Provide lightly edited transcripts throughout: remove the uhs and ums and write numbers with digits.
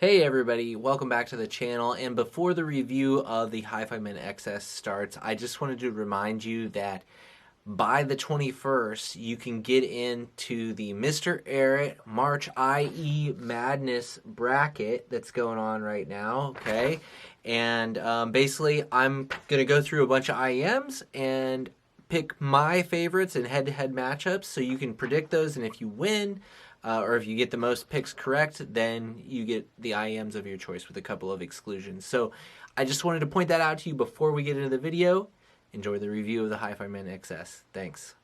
Hey everybody, welcome back to the channel, and before the review of the Hifiman XS starts, I just wanted to remind you that by the 21st, you can get into the MrAyrit March ieMadness bracket that's going on right now, okay? And basically, I'm going to go through a bunch of IEMs and pick my favorites in head-to-head matchups so you can predict those, and if you win, or if you get the most picks correct, then you get the IEMs of your choice with a couple of exclusions. So I just wanted to point that out to you before we get into the video. Enjoy the review of the Hifiman XS. Thanks.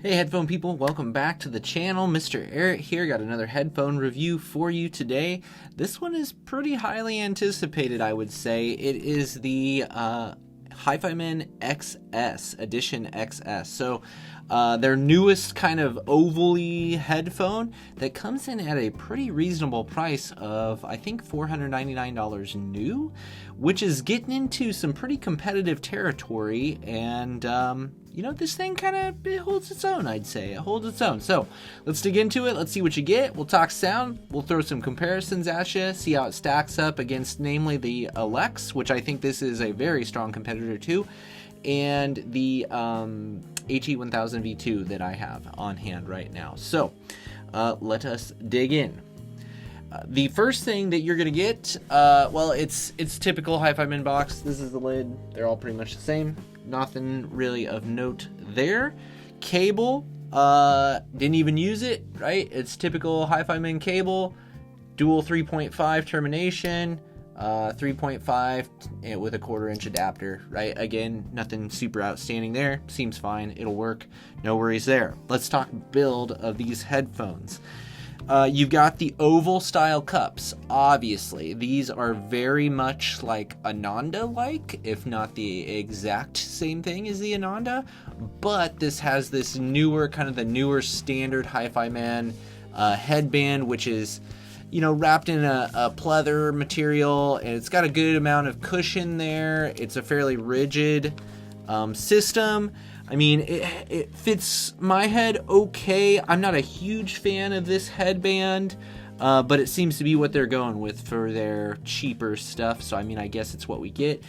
Hey headphone people, welcome back to the channel. MrAyrit here, got another headphone review for you today. This one is pretty highly anticipated, I would say. It is the Hifiman XS Edition XS. So their newest kind of ovally headphone that comes in at a pretty reasonable price of, I think, $499 new, which is getting into some pretty competitive territory. And you know, this thing kind of holds its own, I'd say. It holds its own. So let's dig into it. Let's see what you get. We'll talk sound. We'll throw some comparisons at you, see how it stacks up against namely the Elex, which I think this is a very strong competitor to, and the HE1000 V2 that I have on hand right now. So let us dig in. The first thing that you're gonna get, well, it's typical Hifiman box. This is the lid. They're all pretty much the same. Nothing really of note there. Cable, didn't even use it, right? It's typical Hifiman cable, dual 3.5 termination, 3.5 with a 1/4 inch adapter, right? Again, nothing super outstanding there. Seems fine. It'll work. No worries there. Let's talk build of these headphones. You've got the oval style cups. Obviously, these are very much like Ananda-like, if not the exact same thing as the Ananda, but this has this newer, kind of the newer standard Hifiman headband, which is, you know, wrapped in a pleather material, and it's got a good amount of cushion there. It's a fairly rigid system. I mean, it fits my head okay. I'm not a huge fan of this headband, but it seems to be what they're going with for their cheaper stuff. So, I mean, I guess it's what we get.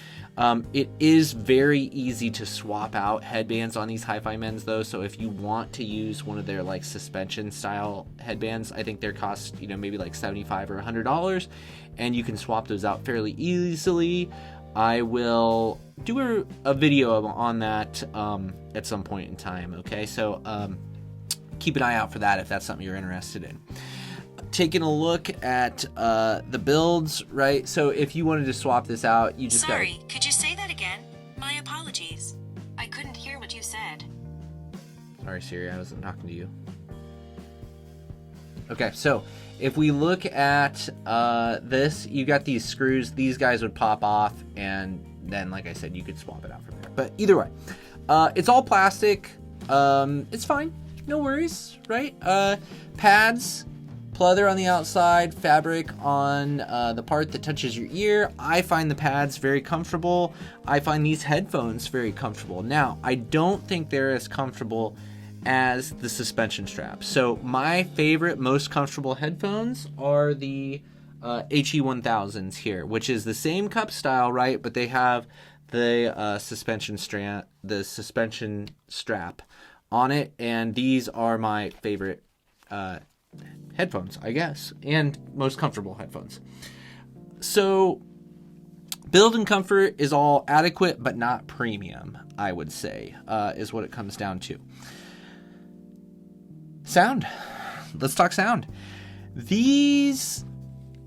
It is very easy to swap out headbands on these Hifimans, though. So if you want to use one of their like suspension style headbands, I think they're cost, you know, maybe like $75 or $100, and you can swap those out fairly easily. I will do a video on that at some point in time, okay? So keep an eye out for that if that's something you're interested in. Taking a look at the builds, right? So if you wanted to swap this out, you just Sorry, could you say that again? My apologies. I couldn't hear what you said. Sorry, Siri, I wasn't talking to you. Okay, so if we look at this, you got these screws. These guys would pop off, and then, like I said, you could swap it out from there. But either way, it's all plastic. It's fine. No worries, right? Pads, pleather on the outside, fabric on the part that touches your ear. I find the pads very comfortable. I find these headphones very comfortable. Now, I don't think they're as comfortable as the suspension strap. So my favorite, most comfortable headphones are the HE1000s here, which is the same cup style, right? But they have the suspension strap on it, and these are my favorite headphones, I guess, and most comfortable headphones. So build and comfort is all adequate, but not premium, I would say, is what it comes down to. Sound. Let's talk sound. These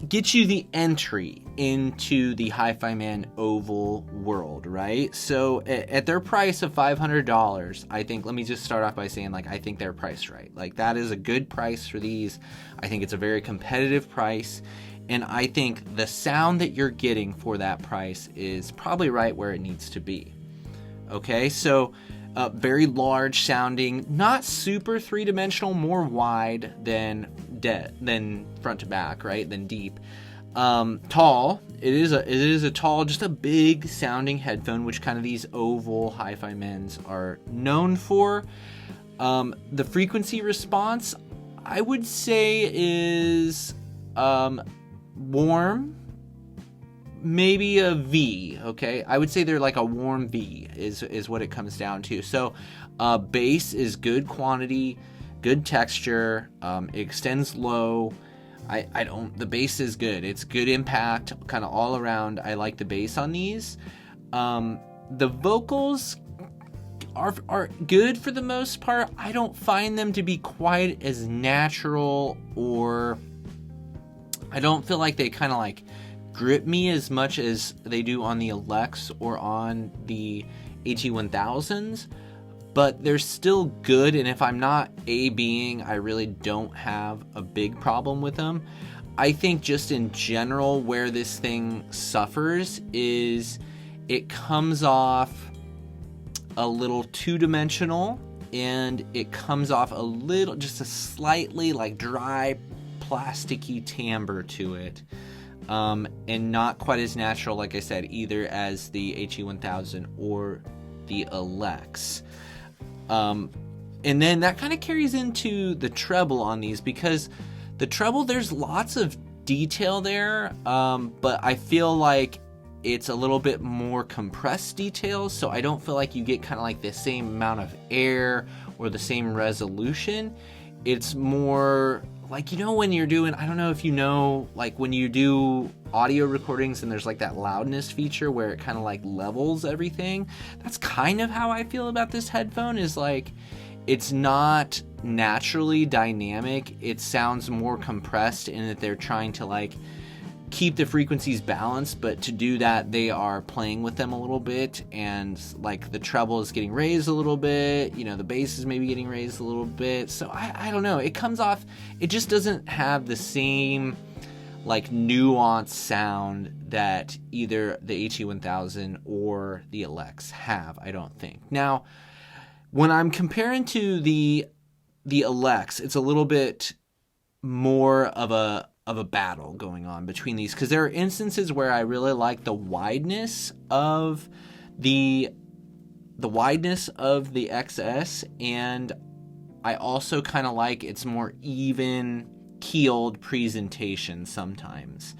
get you the entry into the Hifiman oval world, right? So at their price of $500, I think, let me just start off by saying, like, I think they're priced right. Like, that is a good price for these. I think it's a very competitive price, and I think the sound that you're getting for that price is probably right where it needs to be. Okay, so very large sounding, not super three-dimensional, more wide than front to back, right? Than deep. Tall. It is a tall, just a big sounding headphone, which kind of these oval Hifimans are known for. The frequency response, I would say, is warm, maybe a V, okay? I would say they're like a warm V is what it comes down to. So bass is good quantity, good texture, extends low. The bass is good. It's good impact, kind of all around. I like the bass on these. The vocals are good for the most part. I don't find them to be quite as natural, or I don't feel like they kind of like grip me as much as they do on the Elex or on the HE1000s, but they're still good. And if I'm not A-Bing, I really don't have a big problem with them. I think just in general where this thing suffers is it comes off a little two-dimensional, and it comes off a little, just a slightly like dry, plasticky timbre to it, and not quite as natural, like I said, either as the HE1000 or the Elex. And then that kind of carries into the treble on these, because the treble, there's lots of detail there, but I feel like it's a little bit more compressed details, so I don't feel like you get kind of like the same amount of air or the same resolution. It's more like, you know, when you're doing, I don't know if you know, like when you do audio recordings and there's like that loudness feature where it kind of like levels everything. That's kind of how I feel about this headphone, is like it's not naturally dynamic. It sounds more compressed in that they're trying to like keep the frequencies balanced, but to do that they are playing with them a little bit, and like the treble is getting raised a little bit, you know, the bass is maybe getting raised a little bit. So I don't know, it comes off, it just doesn't have the same like nuanced sound that either the HE1000 or the Elex have, I don't think. Now when I'm comparing to the Elex, it's a little bit more of a battle going on between these, because there are instances where I really like the wideness of the XS, and I also kind of like its more even keeled presentation sometimes.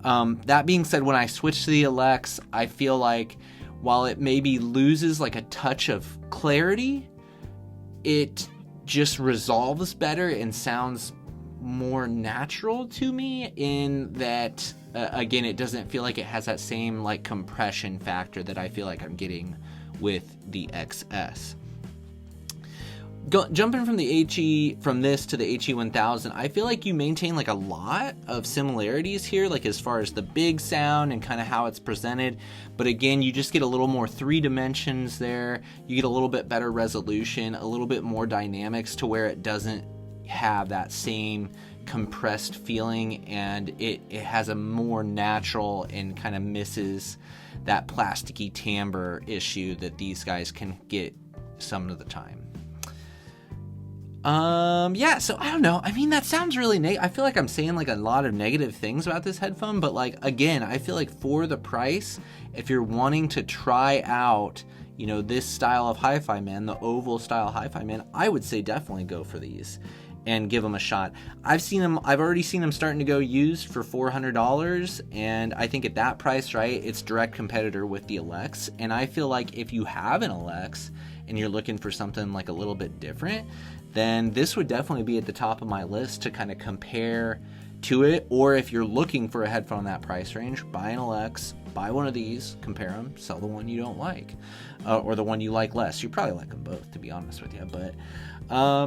That being said, when I switch to the Elex, I feel like while it maybe loses like a touch of clarity, it just resolves better and sounds more natural to me, in that again, it doesn't feel like it has that same like compression factor that I feel like I'm getting with the XS. Jumping from this to the HE1000, I feel like you maintain like a lot of similarities here, like as far as the big sound and kind of how it's presented, but again, you just get a little more 3 dimensions there. You get a little bit better resolution, a little bit more dynamics to where it doesn't have that same compressed feeling, and it has a more natural and kind of misses that plasticky timbre issue that these guys can get some of the time. Yeah, so I don't know. I mean, that sounds really I feel like I'm saying like a lot of negative things about this headphone, but like, again, I feel like for the price, if you're wanting to try out, you know, this style of Hifiman, the oval style Hifiman, I would say definitely go for these and give them a shot. I've already seen them starting to go used for $400, and I think at that price, right, it's direct competitor with the Elex. And I feel like if you have an Elex and you're looking for something like a little bit different, then this would definitely be at the top of my list to kind of compare to it. Or if you're looking for a headphone in that price range, buy an Elex, buy one of these, compare them, sell the one you don't like, or the one you like less. You probably like them both, to be honest with you, but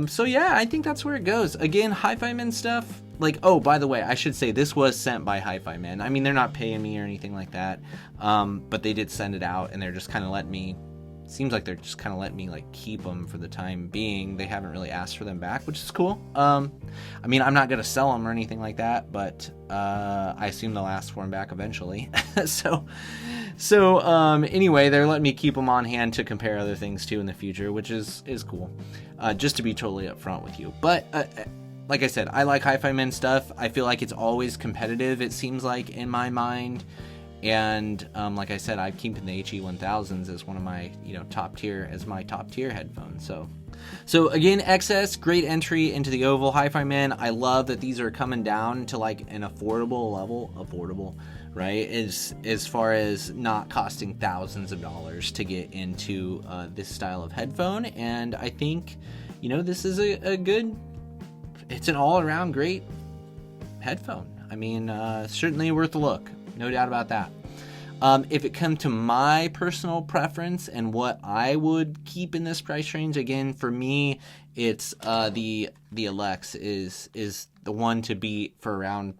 so yeah, I think that's where it goes. Again, Hifiman stuff, like, oh, by the way, I should say this was sent by Hifiman. I mean, they're not paying me or anything like that, but they did send it out, and they're just kind of letting me, seems like they're just kind of letting me like keep them for the time being. They haven't really asked for them back, which is cool. I mean, I'm not gonna sell them or anything like that, but I assume they'll ask for them back eventually. So anyway, they're letting me keep them on hand to compare other things to in the future, which is cool. Just to be totally upfront with you, but like I said, I like Hifiman stuff. I feel like it's always competitive, it seems like, in my mind. And like I said, I'm keeping the HE1000s as one of my, top tier headphones. So So again, XS, great entry into the oval Hifiman. I love that these are coming down to like an affordable level, right? As far as not costing thousands of dollars to get into this style of headphone. And I think, you know, this is a good, it's an all-around great headphone. I mean, certainly worth a look, no doubt about that. If it come to my personal preference and what I would keep in this price range, again, for me, it's the Elex is the one to beat for around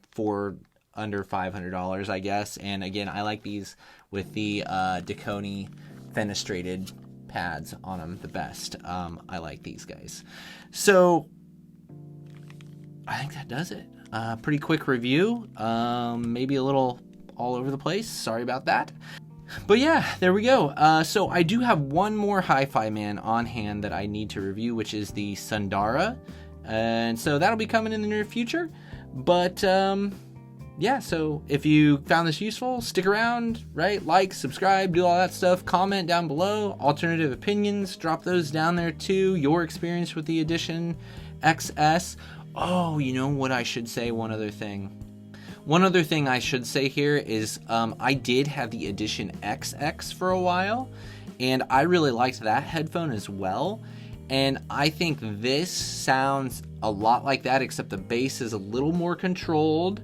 under $500, I guess. And again, I like these with the Dakoni fenestrated pads on them the best. I like these guys. So I think that does it. Pretty quick review. Maybe a little all over the place. Sorry about that. But yeah, there we go. So I do have one more Hifiman on hand that I need to review, which is the Sundara. And so that'll be coming in the near future. But yeah, so if you found this useful, stick around, right? Like, subscribe, do all that stuff. Comment down below. Alternative opinions, drop those down there too. Your experience with the Edition XS. Oh, you know what I should say? One other thing I should say here is I did have the Edition XX for a while, and I really liked that headphone as well. And I think this sounds a lot like that, except the bass is a little more controlled,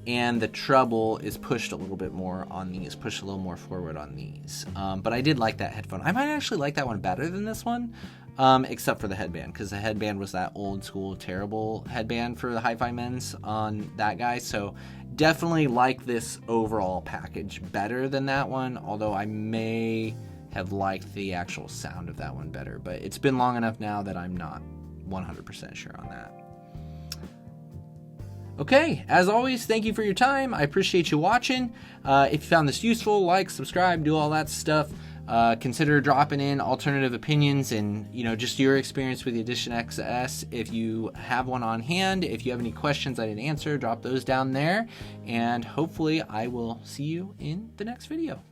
and the treble is pushed a little bit more on these, pushed a little more forward on these. But I did like that headphone. I might actually like that one better than this one. Except for the headband, because the headband was that old school terrible headband for the Hifimans on that guy. So definitely like this overall package better than that one, although I may have liked the actual sound of that one better. But it's been long enough now that I'm not 100% sure on that. Okay, as always, thank you for your time. I appreciate you watching. If you found this useful, like, subscribe, do all that stuff. Consider dropping in alternative opinions and, you know, just your experience with the Edition XS. If you have one on hand, if you have any questions I didn't answer, drop those down there. And hopefully I will see you in the next video.